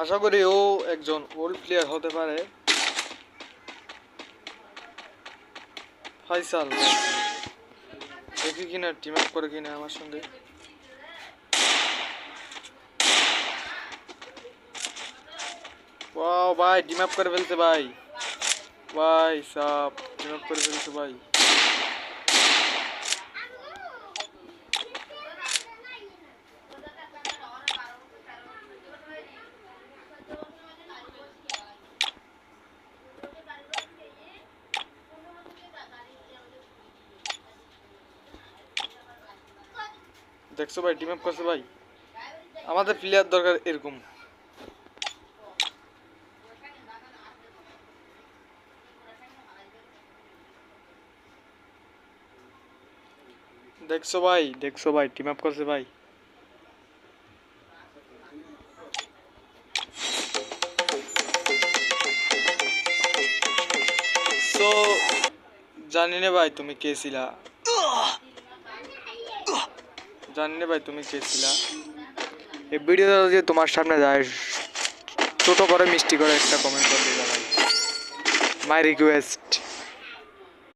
আশা করি ও একজন old player হতে পারে। ফাইসাল দেখি কিনা টিম আপ করে কিনা আমার সঙ্গে। ওয়াও ভাই টিম আপ করে ফেলছে ভাই, ভাই সাব টিম আপ করে ফেলছে ভাই। দেখছো ভাই টিম আপ করছে ভাই। আমাদের প্লেয়ার দরকার এরকম। দেখছো ভাই টিম আপ করছে ভাই। সো জানি না ভাই তুমি কে ছিলা, জানি না ভাই তুমি কে ছিলা। এই ভিডিওটা যদি তোমার সামনে যায় ছোট করে মিষ্টি করে একটা কমেন্ট করে দিবা ভাই, মাই রিকোয়েস্ট।